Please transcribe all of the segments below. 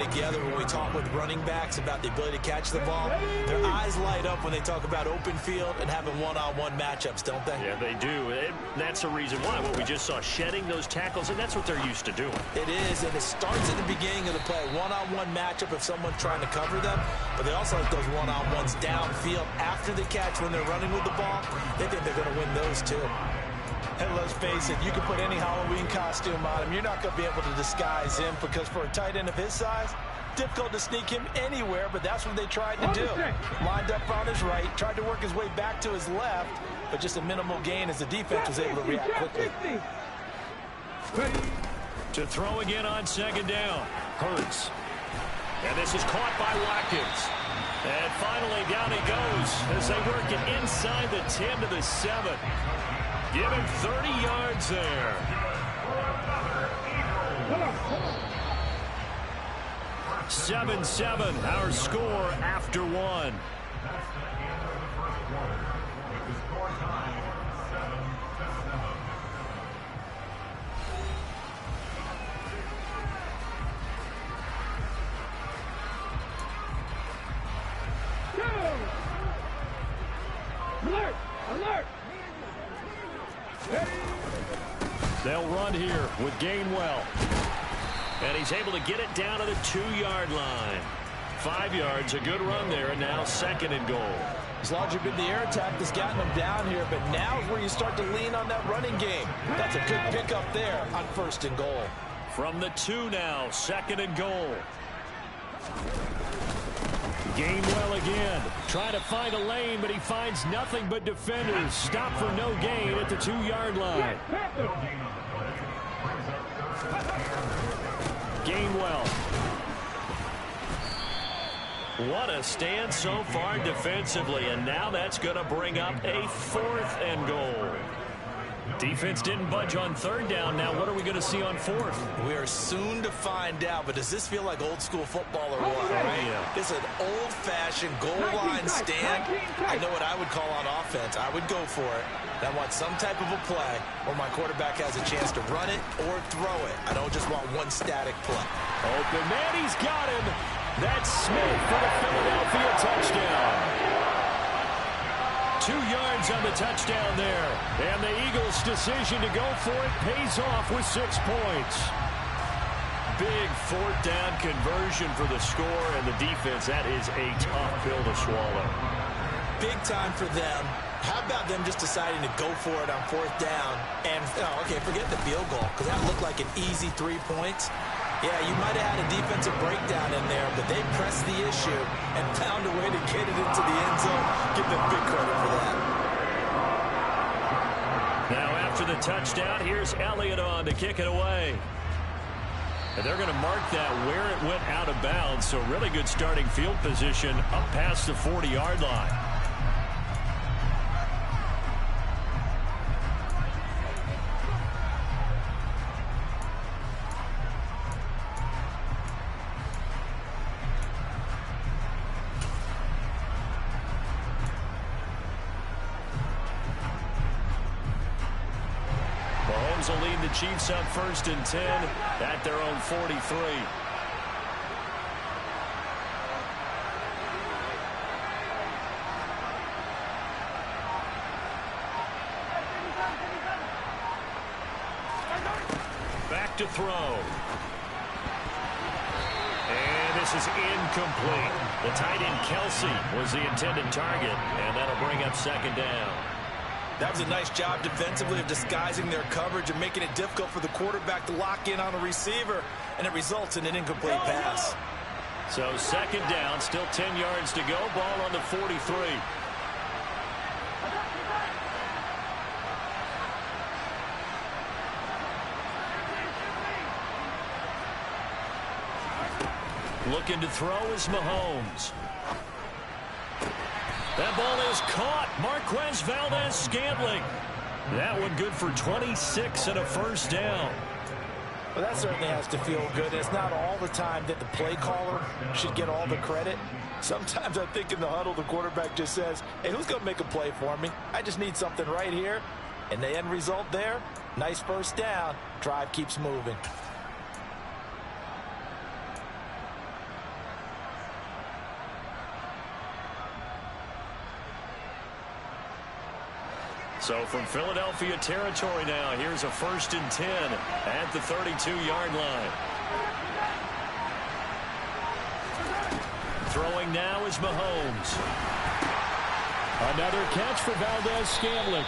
Together when we talk with running backs about the ability to catch the ball, their eyes light up when they talk about open field and having one-on-one matchups, don't they? Yeah, they do. That's the reason why. What we just saw, shedding those tackles, and that's what they're used to doing. It is, and it starts at the beginning of the play. One-on-one matchup if someone's trying to cover them, but they also have those one-on-ones downfield after the catch when they're running with the ball. They think they're going to win those too. And let's face it, you can put any Halloween costume on him. You're not going to be able to disguise him because for a tight end of his size, difficult to sneak him anywhere, but that's what they tried to do. Lined up on his right, tried to work his way back to his left, but just a minimal gain as the defense was able to react quickly. To throw again on second down. Hurts. And this is caught by Watkins. And finally down he goes as they work it inside the 10 to the 7. Give him 30 yards there. 7-7, our score after one. Alert! Alert! They'll run here with Gainwell. And he's able to get it down to the 2-yard line. 5 yards, a good run there, and now second and goal. As large as been the air attack that's gotten them down here, but now is where you start to lean on that running game. That's a good pickup there on first and goal. From the 2 now, second and goal. Gainwell again, trying to find a lane, but he finds nothing but defenders. Stop for no gain at the 2-yard line. Gainwell. What a stand so far defensively, and now that's going to bring up a 4th and goal. Defense didn't budge on 3rd down. Now what are we going to see on 4th? We are soon to find out, but does this feel like old school football or what? Right? Yeah. It's an old-fashioned goal line stand. I know what I would call on offense. I would go for it. And I want some type of a play where my quarterback has a chance to run it or throw it. I don't just want one static play. Open man, he's got him. That's Smith for the Philadelphia touchdown. 2 yards on the touchdown there. And the Eagles' decision to go for it pays off with 6 points. Big 4th down conversion for the score, and the defense, that is a tough pill to swallow. Big time for them. How about them just deciding to go for it on 4th down? And, okay, forget the field goal, because that looked like an easy 3 points. Yeah, you might have had a defensive breakdown in there, but they pressed the issue and found a way to get it into the end zone. Give them big credit for that. Now after the touchdown, here's Elliott on to kick it away. And they're going to mark that where it went out of bounds, so really good starting field position up past the 40-yard line. Will lead the Chiefs up 1st and 10 at their own 43. Back to throw. And this is incomplete. The tight end Kelsey was the intended target, and that'll bring up second down. That was a nice job defensively of disguising their coverage and making it difficult for the quarterback to lock in on a receiver, and it results in an incomplete pass. So second down, still 10 yards to go, ball on the 43. Looking to throw is Mahomes. That ball is caught. Marquez Valdes-Scantling. That one good for 26 and a 1st down. Well, that certainly has to feel good. It's not all the time that the play caller should get all the credit. Sometimes I think in the huddle, the quarterback just says, hey, who's going to make a play for me? I just need something right here. And the end result there, nice 1st down. Drive keeps moving. So from Philadelphia territory now, here's a 1st and 10 at the 32-yard line. Throwing now is Mahomes. Another catch for Valdez-Scantling.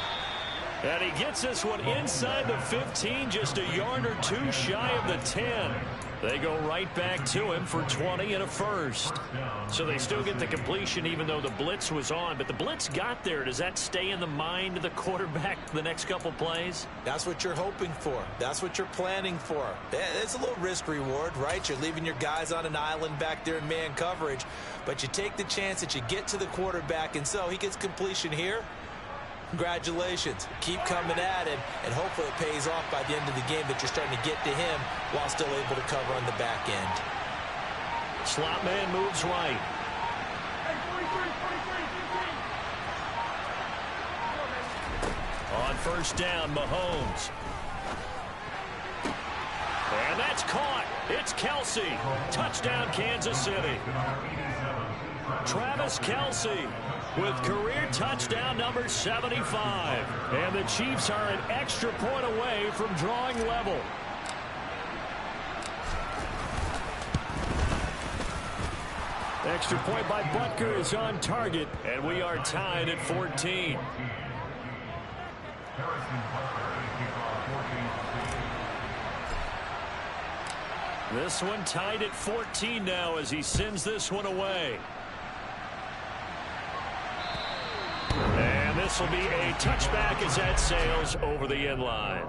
And he gets this one inside the 15, just a yard or two shy of the 10. They go right back to him for 20 and a first. So they still get the completion even though the blitz was on. But the blitz got there. Does that stay in the mind of the quarterback the next couple plays? That's what you're hoping for. That's what you're planning for. It's a little risk reward, right? You're leaving your guys on an island back there in man coverage. But you take the chance that you get to the quarterback. And so he gets completion here. Congratulations. Keep coming at him, and hopefully it pays off by the end of the game that you're starting to get to him while still able to cover on the back end. Slot man moves right. On 1st down, Mahomes. And that's caught. It's Kelce. Touchdown, Kansas City. Travis Kelce with career touchdown number 75. And the Chiefs are an extra point away from drawing level. Extra point by Butker is on target, and we are tied at 14. This one tied at 14 now as he sends this one away. And this will be a touchback as that sails over the end line.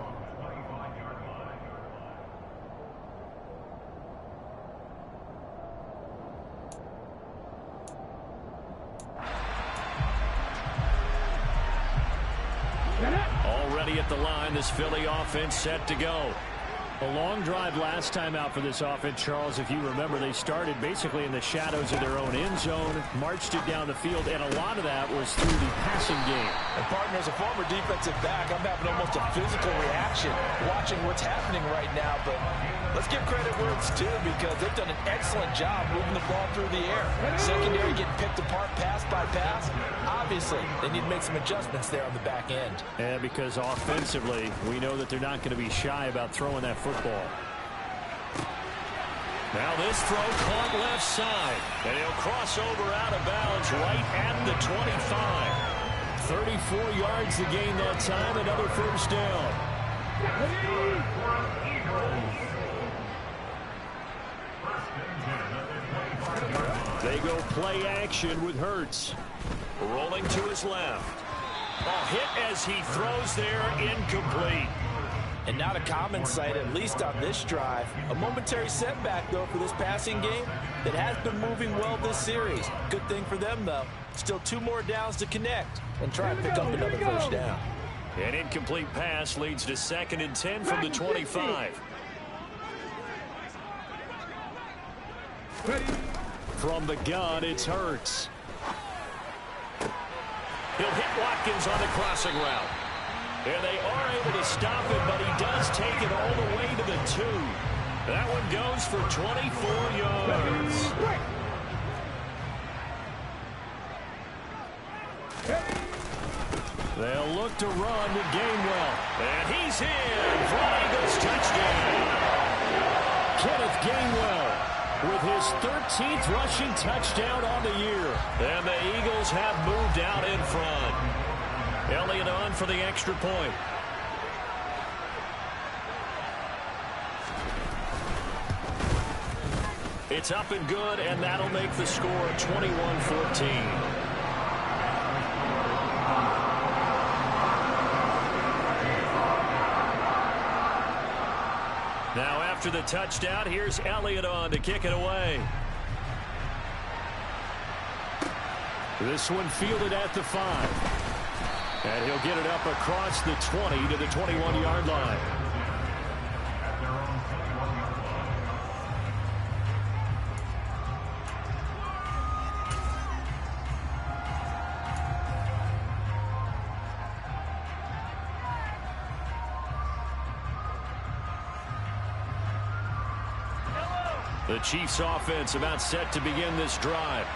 Already at the line, this Philly offense set to go. A long drive last time out for this offense, Charles. If you remember, they started basically in the shadows of their own end zone, marched it down the field, and a lot of that was through the passing game. And partner, as a former defensive back, I'm having almost a physical reaction watching what's happening right now. But let's give credit where it's due because they've done an excellent job moving the ball through the air. Secondary getting picked apart pass by pass. Obviously, they need to make some adjustments there on the back end. And because offensively, we know that they're not going to be shy about throwing that football. Now this throw caught left side, and he'll cross over out of bounds right at the 25. 34 yards to gain that time, another first down. They go play action with Hurts. Rolling to his left. A hit as he throws there, incomplete. And not a common sight, at least on this drive. A momentary setback, though, for this passing game that has been moving well this series. Good thing for them, though. Still 2 more downs to connect and try and pick up another first down. An incomplete pass leads to 2nd and 10 from the 25. From the gun, it's Hurts. He'll hit Watkins on the crossing route. And they are able to stop it, but he does take it all the way to the 2. That one goes for 24 yards. They'll look to run with Gainwell. And he's in for an Eagles touchdown. Kenneth Gainwell with his 13th rushing touchdown on the year. And the Eagles have moved out in front. Elliott on for the extra point. It's up and good, and that'll make the score 21-14. Now after the touchdown, here's Elliott on to kick it away. This one fielded at the 5. And he'll get it up across the 20 to the 21-yard line. The Chiefs offense about set to begin this drive.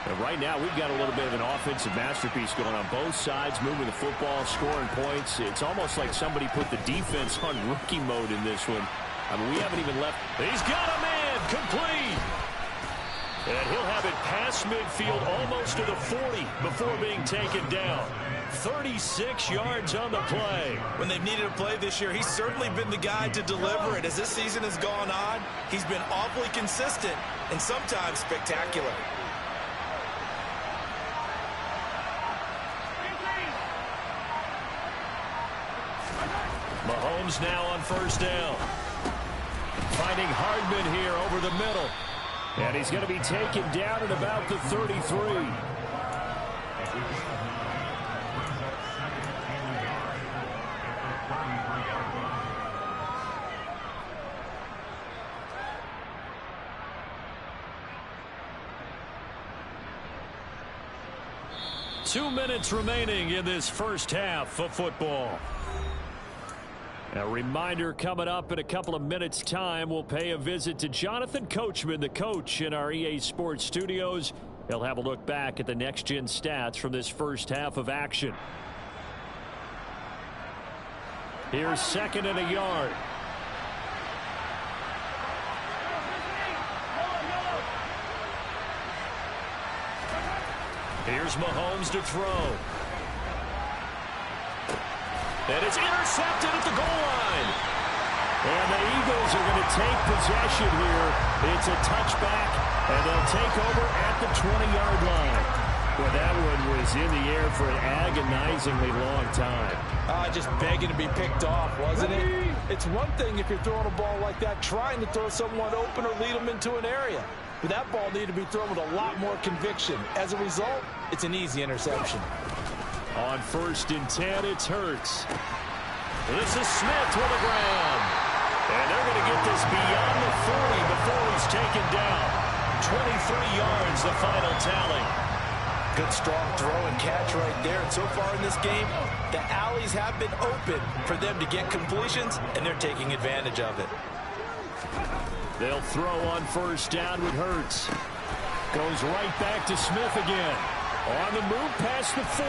And right now, we've got a little bit of an offensive masterpiece going on both sides, moving the football, scoring points. It's almost like somebody put the defense on rookie mode in this one. I mean, we haven't even left. He's got a man, complete. And he'll have it past midfield almost to the 40 before being taken down. 36 yards on the play. When they've needed a play this year, he's certainly been the guy to deliver it. As this season has gone on, he's been awfully consistent and sometimes spectacular. Mahomes now on first down. Finding Hardman here over the middle. And he's going to be taken down at about the 33. Two minutes remaining in this first half of football. A reminder, coming up in a couple of minutes' time, we'll pay a visit to Jonathan Coachman, the coach in our EA Sports studios. He'll have a look back at the next-gen stats from this first half of action. Here's 2nd and a yard. Here's Mahomes to throw. And it's intercepted at the goal line. And the Eagles are going to take possession here. It's a touchback, and they'll take over at the 20-yard line. Well, that one was in the air for an agonizingly long time. Just begging to be picked off, wasn't it? It's one thing if you're throwing a ball like that, trying to throw someone open or lead them into an area. But that ball needed to be thrown with a lot more conviction. As a result, it's an easy interception. On 1st and 10, it's Hurts. This is Smith with a grab. And they're going to get this beyond the 40 before he's taken down. 23 yards, the final tally. Good strong throw and catch right there. And so far in this game, the alleys have been open for them to get completions, and they're taking advantage of it. They'll throw on 1st down with Hurts. Goes right back to Smith again. On the move past the 40.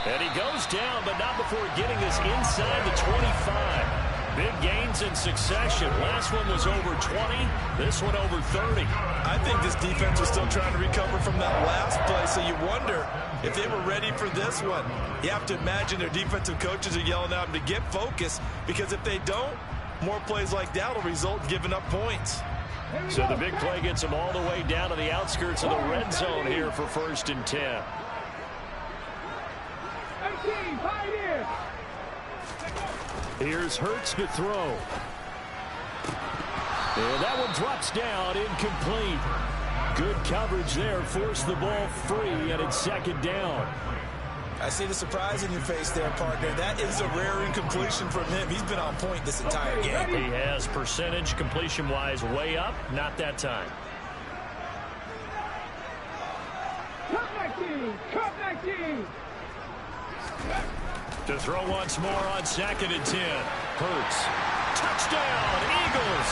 And he goes down, but not before getting this inside the 25. Big gains in succession. Last one was over 20. This one over 30. I think this defense was still trying to recover from that last play, so you wonder if they were ready for this one. You have to imagine their defensive coaches are yelling at them to get focused, because if they don't, more plays like that will result in giving up points. So the big play gets them all the way down to the outskirts of the red zone here for 1st and 10. Here's Hurts to throw. And that one drops down, incomplete. Good coverage there, forced the ball free, and it's 2nd down. I see the surprise in your face there, partner. That is a rare incompletion from him. He's been on point this entire game. He has percentage completion-wise way up. Not that time. To throw once more on 2nd and 10. Hurts. Touchdown, Eagles.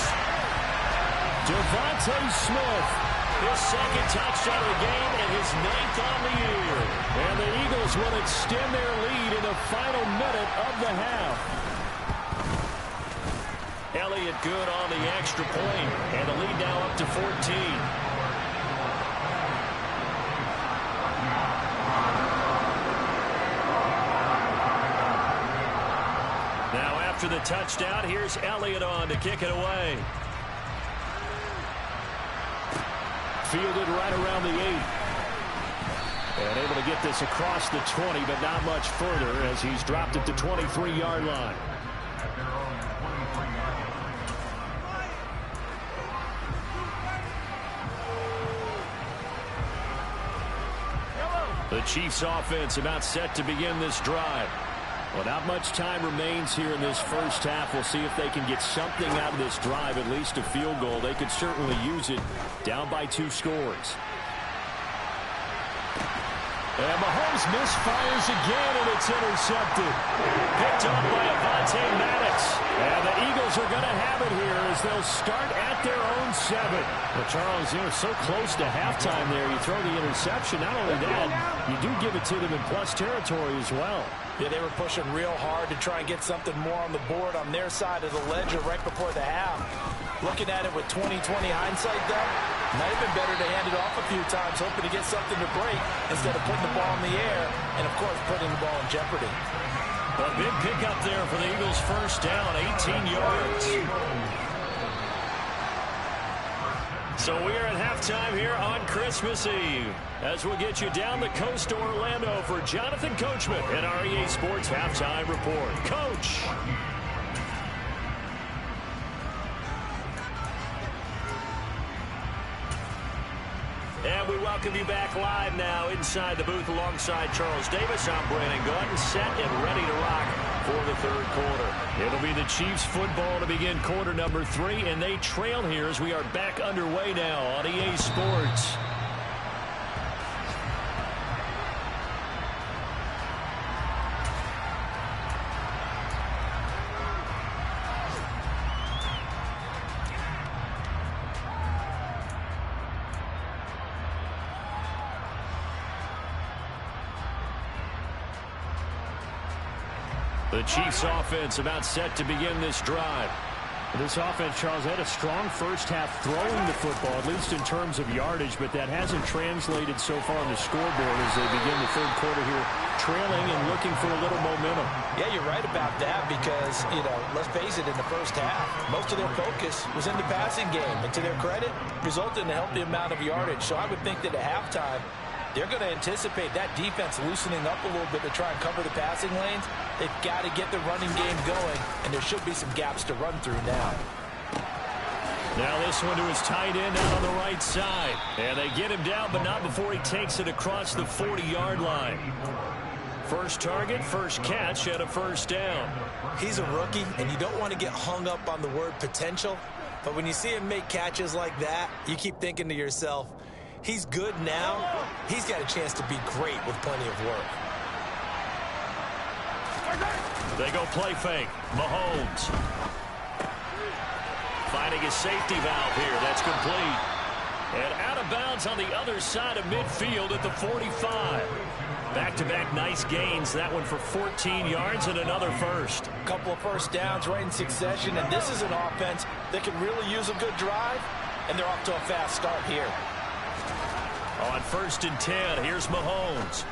Devontae Smith. His 2nd touchdown of the game and his 9th on the year. And the Eagles will extend their lead in the final minute of the half. Elliott good on the extra point, and the lead now up to 14. Now after the touchdown, here's Elliott on to kick it away. Fielded right around the 8. And able to get this across the 20, but not much further as he's dropped at the 23-yard line. The Chiefs offense about set to begin this drive. Well, not much time remains here in this first half. We'll see if they can get something out of this drive, at least a field goal. They could certainly use it down by 2 scores. And Mahomes misfires again, and it's intercepted. Picked up by Avonte Maddox. And the Eagles are going to have it here as they'll start at their own 7. Well, Charles, they were so close to halftime there. You throw the interception. Not only that, you do give it to them in plus territory as well. Yeah, they were pushing real hard to try and get something more on the board on their side of the ledger right before the half. Looking at it with 20/20 hindsight, though, might have been better to hand it off a few times, hoping to get something to break instead of putting the ball in the air and, of course, putting the ball in jeopardy. A big pickup there for the Eagles. First down, 18 yards. So we are at halftime here on Christmas Eve as we'll get you down the coast to Orlando for Jonathan Coachman and our EA Sports Halftime Report. Coach. And we welcome you back live now inside the booth alongside Charles Davis. I'm Brandon Gaudin, set and ready to rock for the third quarter. It'll be the Chiefs football to begin quarter number 3, and they trail here as we are back underway now on EA Sports. The Chiefs offense about set to begin this drive. This offense, Charles, had a strong first half throwing the football, at least in terms of yardage, but that hasn't translated so far on the scoreboard as they begin the third quarter here, trailing and looking for a little momentum. Yeah, you're right about that because, let's face it, in the first half, most of their focus was in the passing game. And to their credit, resulted in a healthy amount of yardage. So I would think that at halftime, they're going to anticipate that defense loosening up a little bit to try and cover the passing lanes. They've got to get the running game going, and there should be some gaps to run through now. Now this one to his tight end out on the right side. And they get him down, but not before he takes it across the 40-yard line. First target, first catch, and a first down. He's a rookie, and you don't want to get hung up on the word potential. But when you see him make catches like that, you keep thinking to yourself, he's good now. He's got a chance to be great with plenty of work. They go play fake. Mahomes. Finding a safety valve here. That's complete. And out of bounds on the other side of midfield at the 45. Back-to-back nice gains. That one for 14 yards and another first. A couple of first downs right in succession, and this is an offense that can really use a good drive, and they're off to a fast start here. On 1st and 10, here's Mahomes.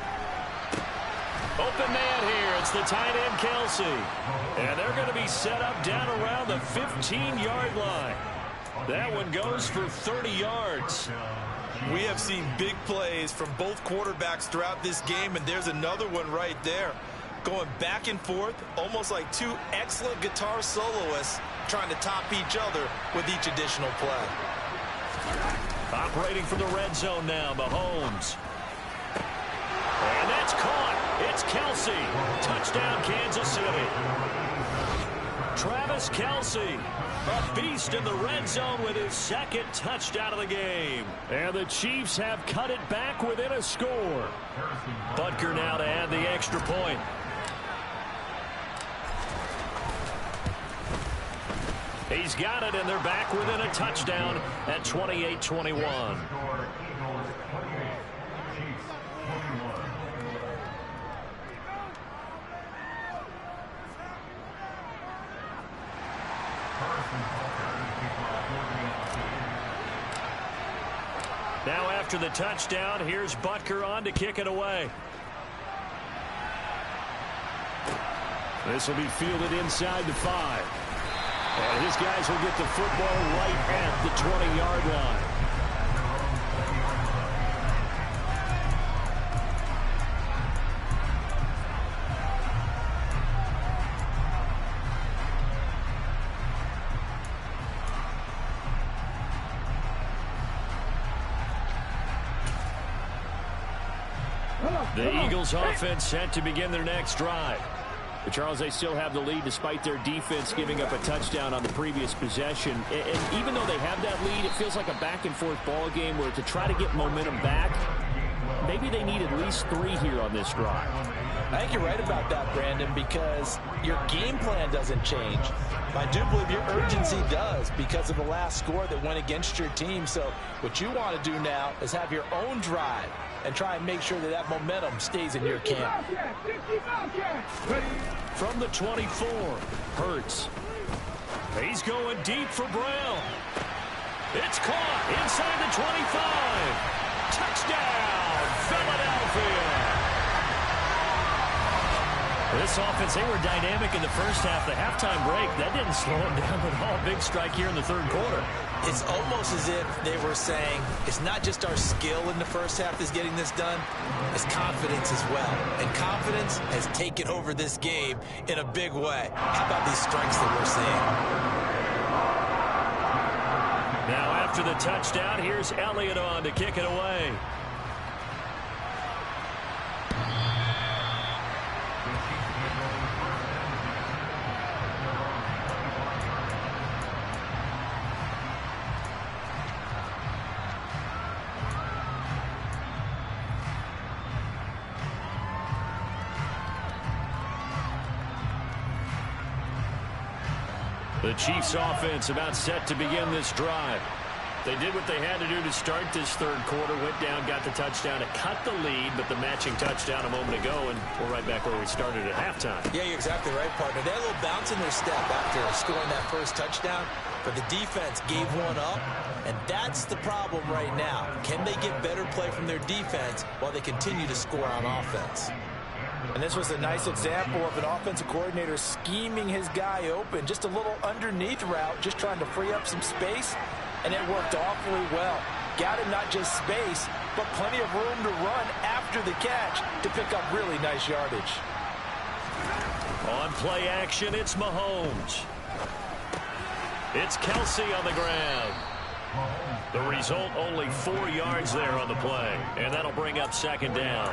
Open man here. It's the tight end, Kelsey. And they're going to be set up down around the 15-yard line. That one goes for 30 yards. We have seen big plays from both quarterbacks throughout this game, and there's another one right there. Going back and forth, almost like two excellent guitar soloists trying to top each other with each additional play. Operating from the red zone now, Mahomes. And that's caught. It's Kelsey. Touchdown, Kansas City. Travis Kelsey, a beast in the red zone with his second touchdown of the game. And the Chiefs have cut it back within a score. Butker now to add the extra point. He's got it, and they're back within a touchdown at 28-21. Now after the touchdown, here's Butker on to kick it away. This will be fielded inside the 5. And his guys will get the football right at the 20-yard line. The Eagles offense set to begin their next drive. But Charles, they still have the lead despite their defense giving up a touchdown on the previous possession. And even though they have that lead, it feels like a back-and-forth ball game where to try to get momentum back, maybe they need at least 3 here on this drive. I think you're right about that, Brandon, because your game plan doesn't change. I do believe your urgency does because of the last score that went against your team. So what you want to do now is have your own drive and try and make sure that that momentum stays in your camp. From the 24, Hurts. He's going deep for Brown. It's caught inside the 25. Touchdown, Philadelphia. This offense, they were dynamic in the first half. The halftime break, that didn't slow them down at all. Big strike here in the third quarter. It's almost as if they were saying, it's not just our skill in the first half that's getting this done, it's confidence as well. And confidence has taken over this game in a big way. How about these strikes that we're seeing? Now after the touchdown, here's Elliott on to kick it away. The Chiefs offense about set to begin this drive. They did what they had to do to start this third quarter. Went down, got the touchdown to cut the lead, but the matching touchdown a moment ago, and we're right back where we started at halftime. Yeah, you're exactly right, partner. They had a little bounce in their step after scoring that first touchdown, but the defense gave one up, and that's the problem right now. Can they get better play from their defense while they continue to score on offense? And this was a nice example of an offensive coordinator scheming his guy open. Just a little underneath route, just trying to free up some space, and it worked awfully well. Got him not just space, but plenty of room to run after the catch to pick up really nice yardage. On play action, it's Mahomes. It's Kelce on the ground. The result, only 4 yards there on the play, and that'll bring up second down.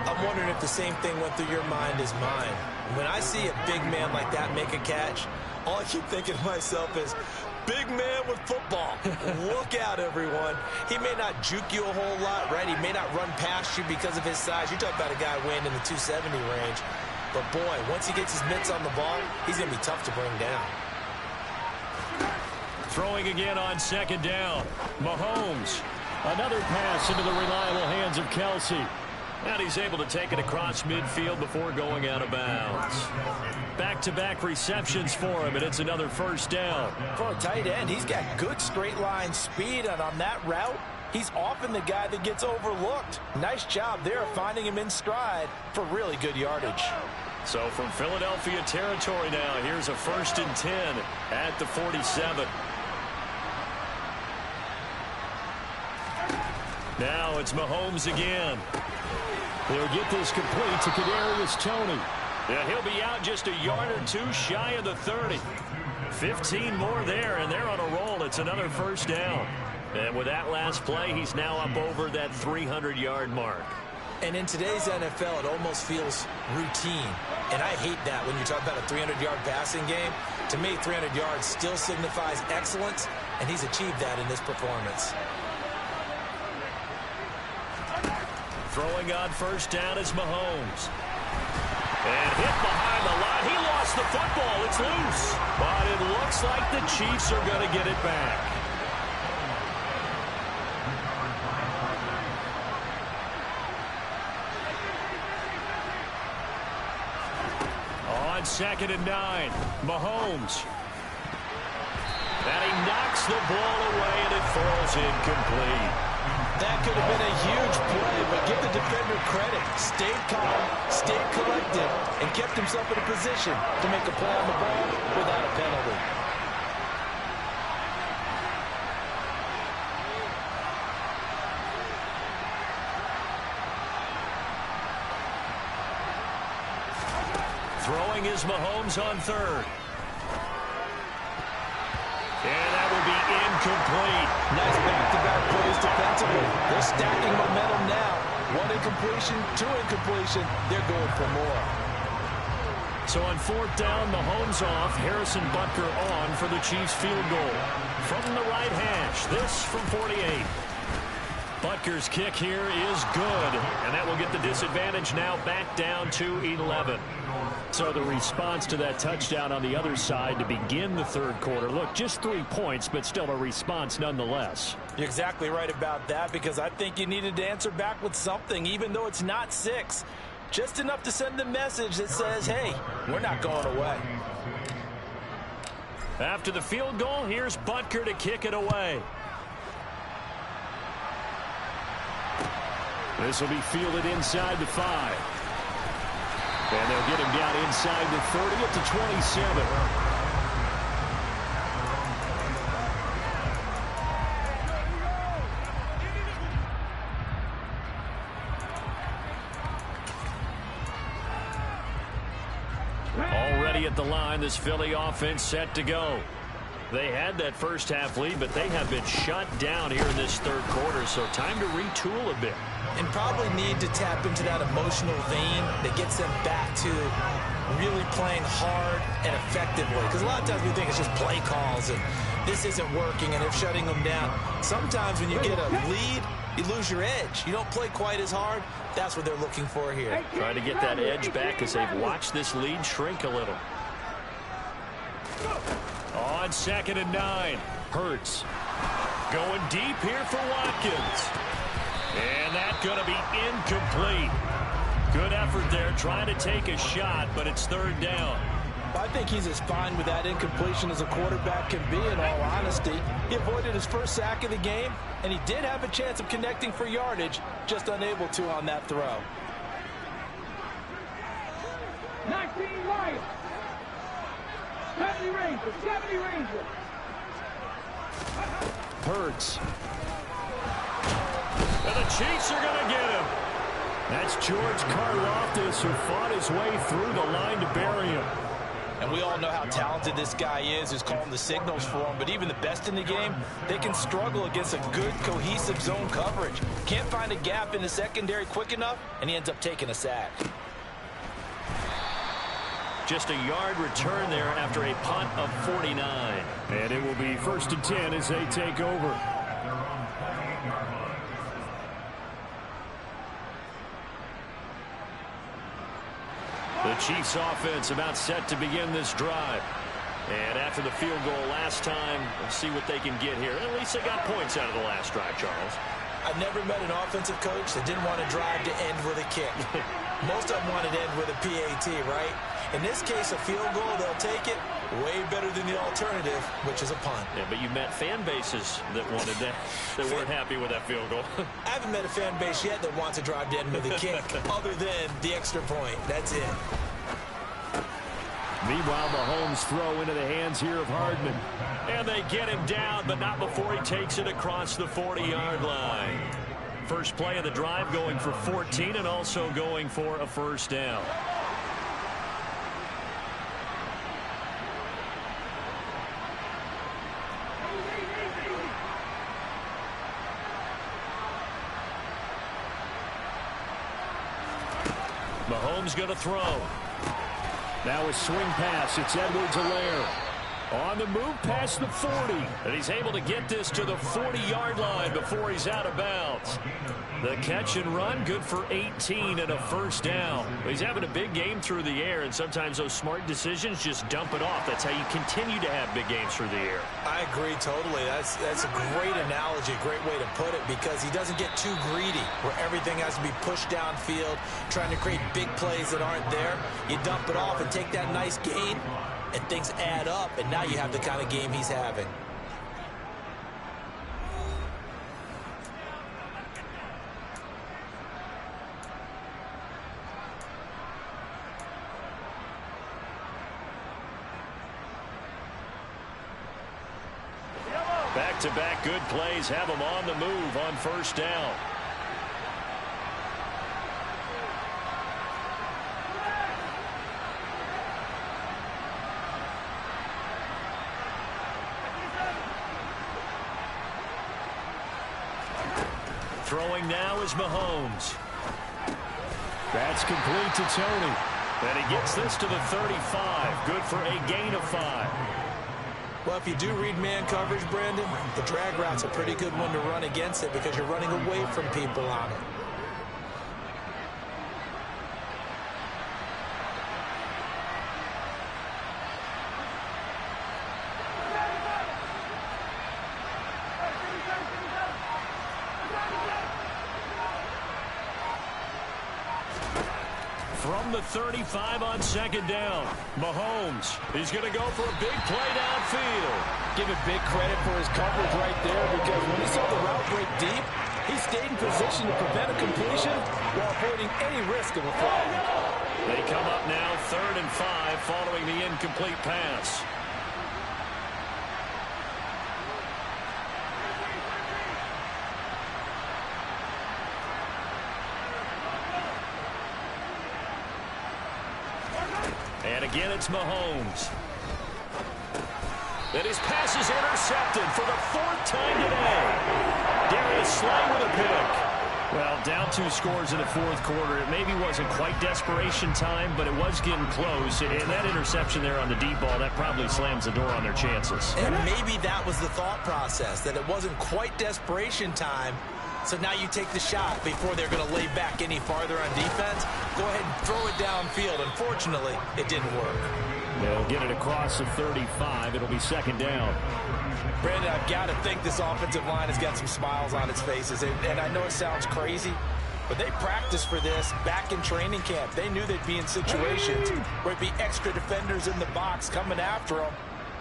I'm wondering if the same thing went through your mind as mine. When I see a big man like that make a catch, all I keep thinking to myself is, big man with football. Look out, everyone. He may not juke you a whole lot, right? He may not run past you because of his size. You're talking about a guy weighing in the 270 range. But, boy, once he gets his mitts on the ball, he's going to be tough to bring down. Throwing again on second down. Mahomes. Another pass into the reliable hands of Kelce. And he's able to take it across midfield before going out of bounds. Back-to-back receptions for him, and it's another first down. For a tight end, he's got good straight line speed, and on that route, he's often the guy that gets overlooked. Nice job there finding him in stride for really good yardage. So from Philadelphia territory now, here's a 1st and 10 at the 47. Now it's Mahomes again. They'll get this complete to Kadarius Toney. Yeah, he'll be out just a yard or two shy of the 30. 15 more there, and they're on a roll. It's another first down. And with that last play, he's now up over that 300-yard mark. And in today's NFL, it almost feels routine. And I hate that when you talk about a 300-yard passing game. To me, 300 yards still signifies excellence, and he's achieved that in this performance. Throwing on first down is Mahomes. And hit behind the line. He lost the football. It's loose. But it looks like the Chiefs are going to get it back. On 2nd and 9, Mahomes. And he knocks the ball away, and it falls incomplete. That could have been a huge play, but give the defender credit. Stayed calm, stayed collected, and kept himself in a position to make a play on the ball without a penalty. Throwing is Mahomes on 3rd. And that will be incomplete. Nice back-to-back plays defensively. They're stacking momentum now. 1 incompletion, 2 incompletion. They're going for more. So on 4th down, Mahomes off. Harrison Butker on for the Chiefs field goal. From the right hash, this from 48. Butker's kick here is good, and that will get the disadvantage now back down to 11. So the response to that touchdown on the other side to begin the third quarter. Look, just 3 points, but still a response nonetheless. You're exactly right about that, because I think you needed to answer back with something, even though it's not 6. Just enough to send the message that says, hey, we're not going away. After the field goal, here's Butker to kick it away. This will be fielded inside the 5. And they'll get him down inside the 30 at the 27. Already at the line, this Philly offense set to go. They had that first half lead, but they have been shut down here in this third quarter, so time to retool a bit. And probably need to tap into that emotional vein that gets them back to really playing hard and effectively. Because a lot of times we think it's just play calls and this isn't working and they're shutting them down. Sometimes when you get a lead, you lose your edge. You don't play quite as hard. That's what they're looking for here. Trying to get that edge back as they've watched this lead shrink a little. On 2nd and 9, Hurts going deep here for Watkins. And that's going to be incomplete. Good effort there trying to take a shot, but it's third down. I think he's as fine with that incompletion as a quarterback can be, in all honesty. He avoided his first sack of the game, and he did have a chance of connecting for yardage, just unable to on that throw. 19 Lions. 70 Rangers. 70 Rangers. Hurts. And the Chiefs are going to get him. That's George Karlaftis, who fought his way through the line to bury him. And we all know how talented this guy is, who's calling the signals for him. But even the best in the game, they can struggle against a good, cohesive zone coverage. Can't find a gap in the secondary quick enough, and he ends up taking a sack. Just a yard return there after a punt of 49. And it will be 1st and 10 as they take over. The Chiefs offense about set to begin this drive. And after the field goal last time, we'll see what they can get here. At least they got points out of the last drive, Charles. I've never met an offensive coach that didn't want to drive to end with a kick. Most of them wanted to end with a PAT, right? In this case, a field goal, they'll take it. Way better than the alternative, which is a punt. Yeah, but you met fan bases that wanted that, that weren't happy with that field goal. I haven't met a fan base yet that wants to drive to end with a kick, other than the extra point. That's it. Meanwhile, Mahomes throw into the hands here of Hardman. And they get him down, but not before he takes it across the 40-yard line. First play of the drive going for 14 and also going for a first down. Mahomes going to throw. Now a swing pass. It's Edwards-Helaire. On the move past the 40. And he's able to get this to the 40-yard line before he's out of bounds. The catch and run, good for 18 and a first down. He's having a big game through the air, and sometimes those smart decisions just dump it off. That's how you continue to have big games through the air. I agree totally. That's a great analogy, a great way to put it, because he doesn't get too greedy where everything has to be pushed downfield, trying to create big plays that aren't there. You dump it off and take that nice gain, and things add up, and now you have the kind of game he's having. Back-to-back good plays have him on the move on first down. Throwing now is Mahomes. That's complete to Tony. And he gets this to the 35. Good for a gain of 5. Well, if you do read man coverage, Brandon, the drag route's a pretty good one to run against it because you're running away from people on it. From the 35 on second down, Mahomes. He's going to go for a big play downfield. Give it big credit for his coverage right there because when he saw the route break deep, he stayed in position to prevent a completion while avoiding any risk of a flag. They come up now 3rd and 5 following the incomplete pass. And again, it's Mahomes. And his pass is intercepted for the 4th time today. Darius Slay with a pick. Well, down 2 scores in the 4th quarter. It maybe wasn't quite desperation time, but it was getting close. And that interception there on the deep ball, that probably slams the door on their chances. And maybe that was the thought process, that it wasn't quite desperation time. So now you take the shot before they're going to lay back any farther on defense. Go ahead and throw it downfield. Unfortunately, it didn't work. They'll get it across the 35. It'll be 2nd down. Brandon, I've got to think this offensive line has got some smiles on its faces. And I know it sounds crazy, but they practiced for this back in training camp. They knew they'd be in situations where it'd be extra defenders in the box coming after them,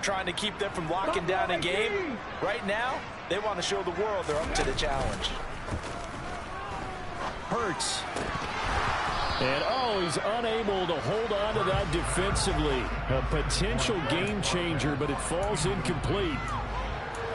trying to keep them from locking down a game. Right now, they want to show the world they're up to the challenge. Hurts. And, he's unable to hold on to that defensively. A potential game changer, but it falls incomplete.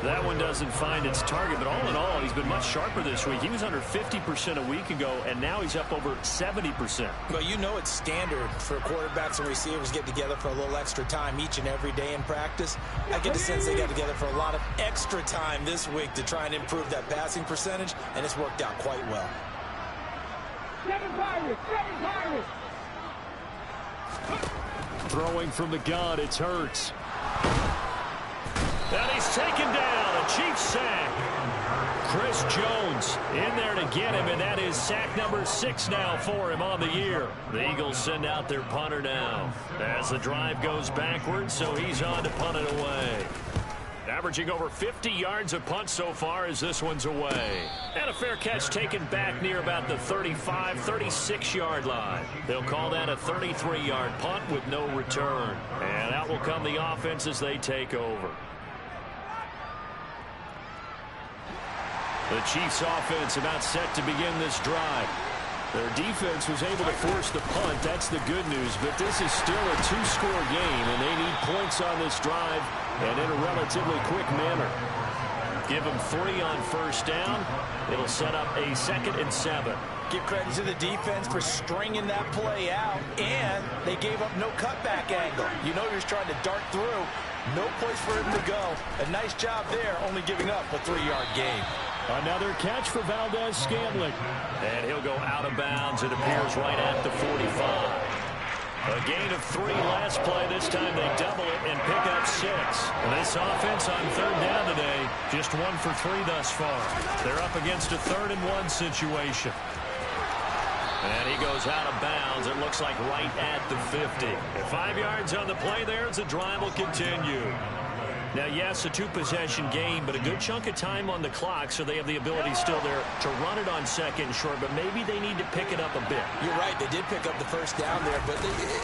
That one doesn't find its target, but all in all, he's been much sharper this week. He was under 50% a week ago, and now he's up over 70%. Well, you know it's standard for quarterbacks and receivers get together for a little extra time each and every day in practice. I get the sense they got together for a lot of extra time this week to try and improve that passing percentage, and it's worked out quite well. 7 Pirates! 7 Pirates! Throwing from the gun, it's Hurts. And he's taken down. A Chiefs sack. Chris Jones in there to get him, and that is sack number 6 now for him on the year. The Eagles send out their punter now as the drive goes backwards, so he's on to punt it away. Averaging over 50 yards a punt so far as this one's away. And a fair catch taken back near about the 35, 36-yard line. They'll call that a 33-yard punt with no return. And out will come the offense as they take over. The Chiefs offense about set to begin this drive. Their defense was able to force the punt. That's the good news. But this is still a 2-score game, and they need points on this drive and in a relatively quick manner. Give them 3 on first down. It'll set up a 2nd and 7. Give credit to the defense for stringing that play out, and they gave up no cutback angle. You know you're trying to dart through. No place for him to go. A nice job there, only giving up a 3-yard gain. Another catch for Valdes-Scantling. And he'll go out of bounds, it appears, right at the 45. A gain of 3 last play. This time they double it and pick up 6. And this offense on 3rd down today, just 1 for 3 thus far. They're up against a 3rd and 1 situation. And he goes out of bounds. It looks like right at the 50. 5 yards on the play there as the drive will continue. Now, yes, a 2-possession game, but a good chunk of time on the clock, so they have the ability still there to run it on 2nd and short, but maybe they need to pick it up a bit. You're right. They did pick up the first down there, but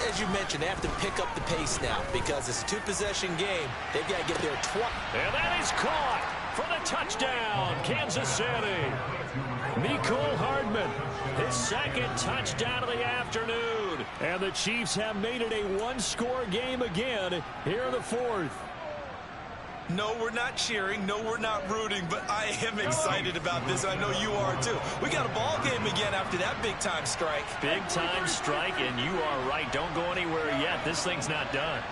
as you mentioned, they have to pick up the pace now because it's a 2-possession game. They've got to get there twice. And that is caught for the touchdown, Kansas City. Mecole Hardman, his 2nd touchdown of the afternoon. And the Chiefs have made it a 1-score game again here in the 4th. No, we're not cheering. No, we're not rooting, but I am excited about this. I know you are, too. We got a ball game again after that big-time strike. Big-time strike, and you are right. Don't go anywhere yet. This thing's not done.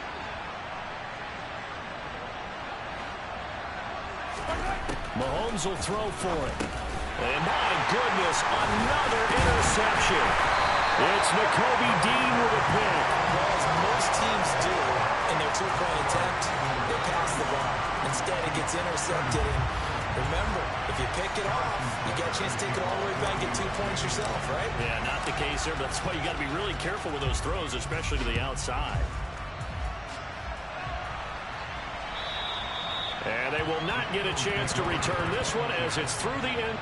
Mahomes will throw for it. And my goodness, another interception. It's Nakobe Dean with a pick. Well, as most teams do in their two-point attempt, they pass the ball. Instead, it gets intercepted. And remember, if you pick it off, you get a chance to take it all the way back and get 2 points yourself, right? Yeah, not the case there, but that's why you got to be really careful with those throws, especially to the outside. And they will not get a chance to return this one as it's through the end.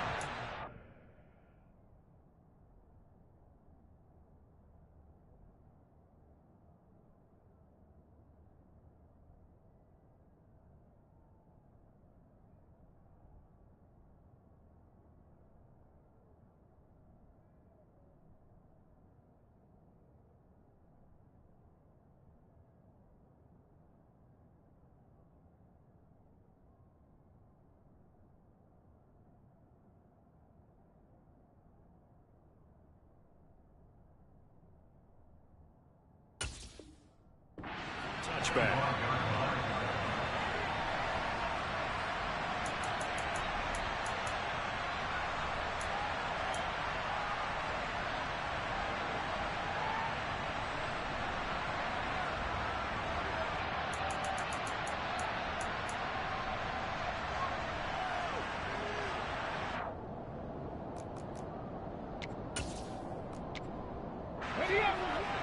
Touchback.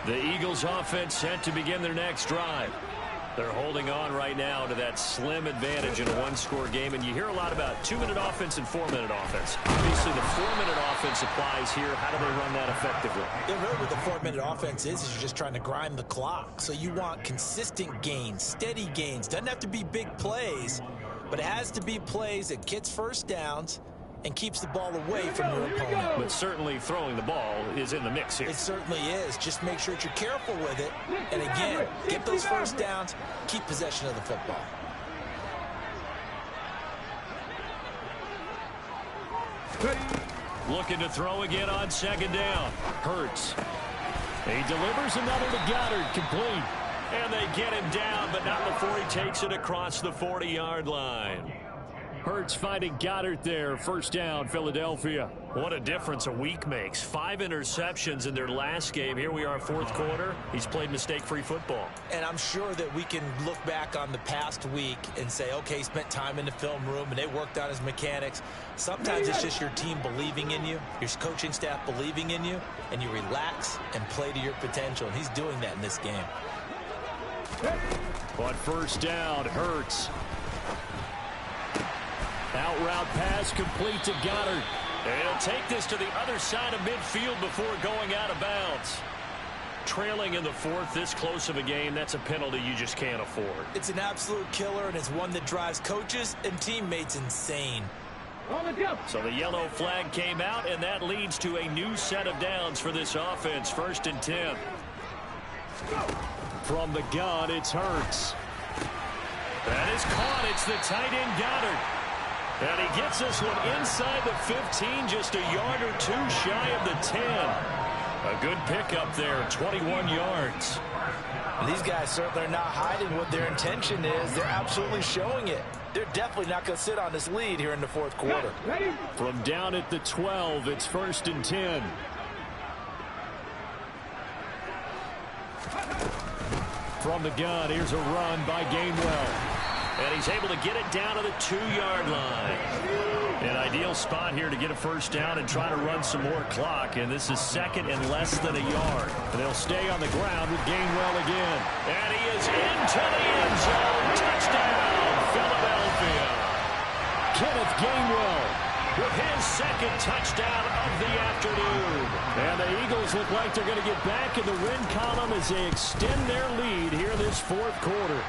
The Eagles offense set to begin their next drive. They're holding on right now to that slim advantage in a one-score game, and you hear a lot about 2-minute offense and 4-minute offense. Obviously, the 4-minute offense applies here. How do they run that effectively? Yeah, really what the 4-minute offense is you're just trying to grind the clock. So you want consistent gains, steady gains. Doesn't have to be big plays, but it has to be plays that gets first downs and keeps the ball away from your opponent. But certainly throwing the ball is in the mix here. It certainly is. Just make sure that you're careful with it. And again, get those first downs, keep possession of the football. Looking to throw again on second down. Hurts. He delivers another to Goddard, complete. And they get him down, but not before he takes it across the 40-yard line. Hurts finding Goddard there. First down, Philadelphia. What a difference a week makes. 5 interceptions in their last game. Here we are, fourth quarter. He's played mistake-free football. And I'm sure that we can look back on the past week and say, okay, he spent time in the film room and they worked on his mechanics. Sometimes it's just your team believing in you, your coaching staff believing in you, and you relax and play to your potential. And he's doing that in this game. On first down, Hurts. Out route pass complete to Goddard. And he'll take this to the other side of midfield before going out of bounds. Trailing in the fourth, this close of a game, that's a penalty you just can't afford. It's an absolute killer, and it's one that drives coaches and teammates insane. So the yellow flag came out, and that leads to a new set of downs for this offense. 1st and 10. From the gun, it's Hurts. That is caught. It's the tight end Goddard. And he gets this one inside the 15, just a yard or two shy of the 10. A good pickup there, 21 yards. These guys certainly are not hiding what their intention is. They're absolutely showing it. They're definitely not going to sit on this lead here in the fourth quarter. From down at the 12, it's 1st and 10. From the gun, here's a run by Gainwell. And he's able to get it down to the 2-yard line. An ideal spot here to get a first down and try to run some more clock. And this is second and less than a yard. And they'll stay on the ground with Gainwell again. And he is into the end zone. Touchdown, Philadelphia. Kenneth Gainwell with his second touchdown of the afternoon. And the Eagles look like they're going to get back in the win column as they extend their lead here this fourth quarter.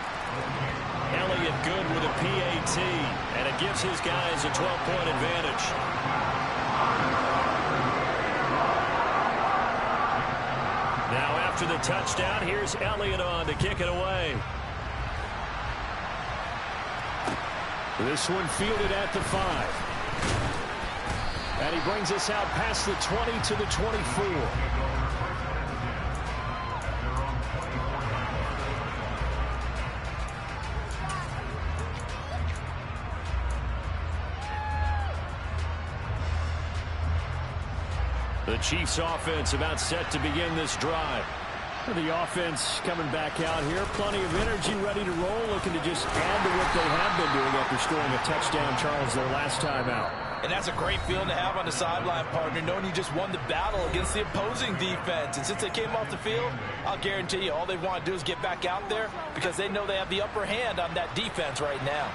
Elliott good with a PAT, and it gives his guys a 12-point advantage. Now after the touchdown, here's Elliott on to kick it away. This one fielded at the 5. And he brings us out past the 20 to the 24. The Chiefs offense about set to begin this drive. The offense coming back out here. Plenty of energy, ready to roll, looking to just add to what they have been doing after scoring a touchdown, Charles, their last time out. And that's a great feeling to have on the sideline, partner, knowing you just won the battle against the opposing defense. And since they came off the field, I'll guarantee you all they want to do is get back out there because they know they have the upper hand on that defense right now.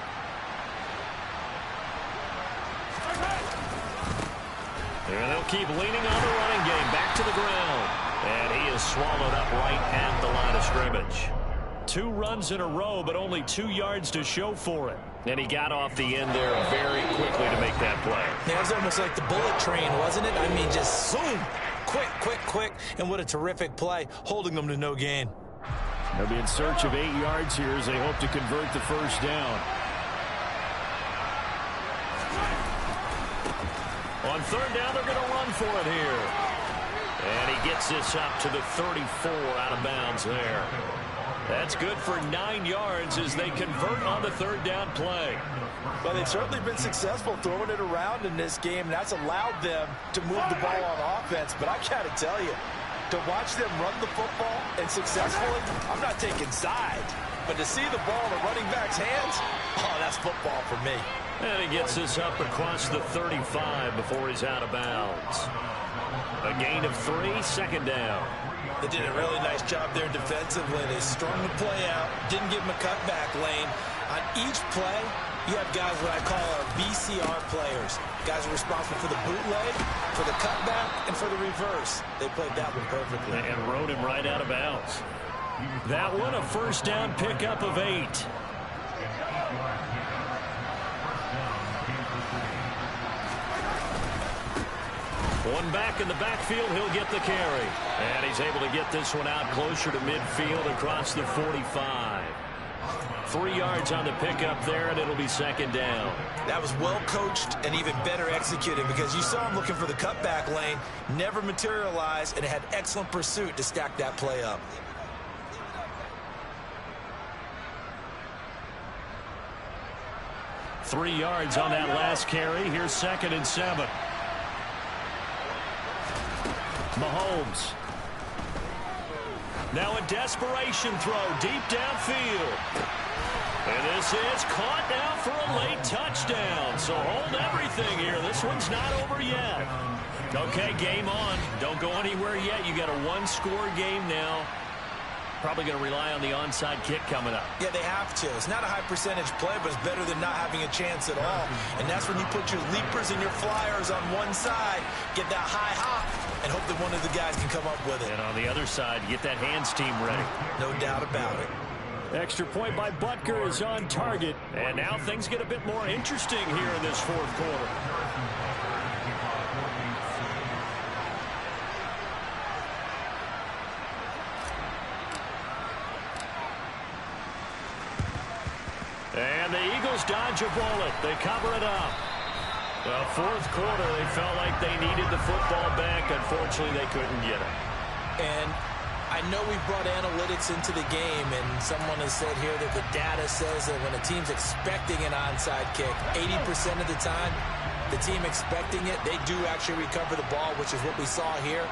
And they'll keep leaning on the running game. Back to the ground. And he is swallowed up right at the line of scrimmage. 2 runs in a row, but only 2 yards to show for it. And he got off the end there very quickly to make that play. It was almost like the bullet train, wasn't it? I mean, just zoom. Quick, quick, quick. And what a terrific play, holding them to no gain. They'll be in search of 8 yards here as they hope to convert the first down. On third down, they're going to run for it here. And he gets this up to the 34 out of bounds there. That's good for 9 yards as they convert on the third down play. Well, they've certainly been successful throwing it around in this game, and that's allowed them to move the ball on offense. But I got to tell you, to watch them run the football and successfully, I'm not taking sides. But to see the ball in the running back's hands, oh, that's football for me. And he gets this up across the 35 before he's out of bounds. A gain of 3, second down. They did a really nice job there defensively. They strung the play out, didn't give him a cutback lane. On each play, you have guys what I call our VCR players. Guys are responsible for the bootleg, for the cutback, and for the reverse. They played that one perfectly. And rode him right out of bounds. That one, a first down pickup of 8. One back in the backfield, he'll get the carry. And he's able to get this one out closer to midfield across the 45. 3 yards on the pickup there, and it'll be second down. That was well coached and even better executed because you saw him looking for the cutback lane, never materialized, and had excellent pursuit to stack that play up. Three yards on that last carry. Here's 2nd and 7. Mahomes. Now a desperation throw deep downfield. And this is caught now for a late touchdown. So hold everything here. This one's not over yet. Okay, game on. Don't go anywhere yet. You got a 1-score game now. Probably going to rely on the onside kick coming up. Yeah, they have to. It's not a high percentage play, but it's better than not having a chance at all. And that's when you put your leapers and your flyers on one side, get that high hop, and hope that one of the guys can come up with it. And on the other side, get that hands team ready. No doubt about it. Extra point by Butker is on target. And now things get a bit more interesting here in this fourth quarter. And the Eagles dodge a bullet. They cover it up. Well, fourth quarter, they felt like they needed the football back. Unfortunately, they couldn't get it. And I know we brought analytics into the game, and someone has said here that the data says that when a team's expecting an onside kick, 80% of the time, the team expecting it, they do actually recover the ball, which is what we saw here.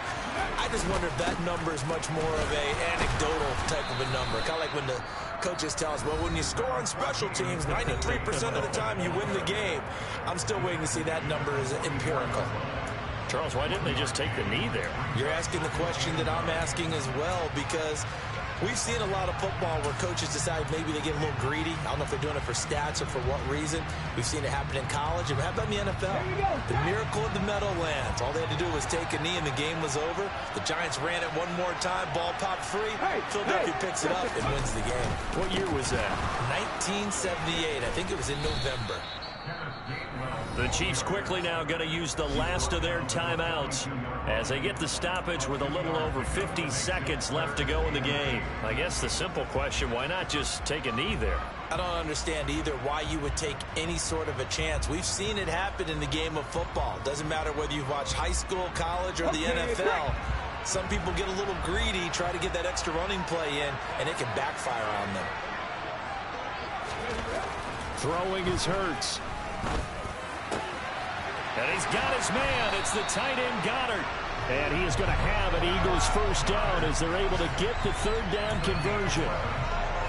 I just wonder if that number is much more of a anecdotal type of a number. Kind of like when the coaches tell us, well, when you score on special teams, 93% of the time you win the game. I'm still waiting to see that number is empirical. Charles, why didn't they just take the knee there? You're asking the question that I'm asking as well, because we've seen a lot of football where coaches decide maybe they get a little greedy. I don't know if they're doing it for stats or for what reason. We've seen it happen in college. And how about in the NFL? The miracle of the Meadowlands. All they had to do was take a knee and the game was over. The Giants ran it one more time. Ball popped free. Philadelphia picks it up and wins the game. What year was that? 1978. I think it was in November. The Chiefs quickly now going to use the last of their timeouts as they get the stoppage with a little over 50 seconds left to go in the game. I guess the simple question, why not just take a knee there? I don't understand either why you would take any sort of a chance. We've seen it happen in the game of football. Doesn't matter whether you've watched high school, college, or the NFL. Some people get a little greedy, try to get that extra running play in, and it can backfire on them. Throwing is Hurts. And he's got his man. It's the tight end, Goddard. And he is going to have an Eagles first down as they're able to get the third down conversion.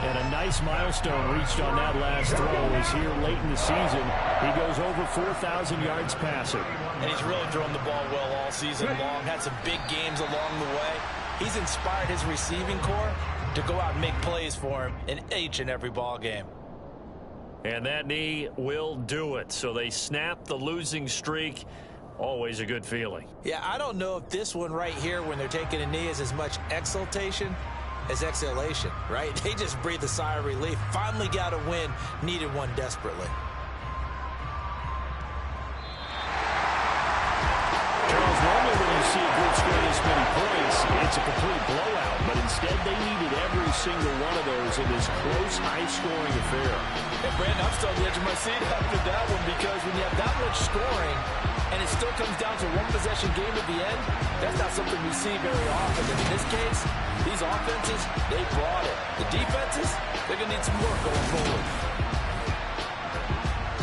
And a nice milestone reached on that last throw as here late in the season, he goes over 4,000 yards passing. And he's really thrown the ball well all season long, had some big games along the way. He's inspired his receiving corps to go out and make plays for him in each and every ball game. And that knee will do it. So they snap the losing streak. Always a good feeling. Yeah, I don't know if this one right here when they're taking a knee is as much exultation as exhalation, right? They just breathe a sigh of relief. Finally got a win, needed one desperately. Charles, normally when you see a group score this many points, it's a complete blowout. But instead, they needed every single one of those in this close, high-scoring affair. And Brandon, I'm still on the edge of my seat after that one because when you have that much scoring and it still comes down to one possession game at the end, that's not something we see very often. And in this case, these offenses, they brought it. The defenses, they're going to need some work going forward.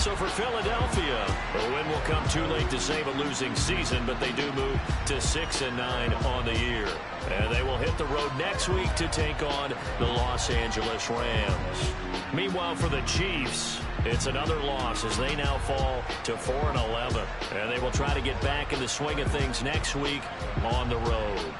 So for Philadelphia, the win will come too late to save a losing season, but they do move to 6-9 on the year. And they will hit the road next week to take on the Los Angeles Rams. Meanwhile, for the Chiefs, it's another loss as they now fall to 4-11. And they will try to get back in the swing of things next week on the road.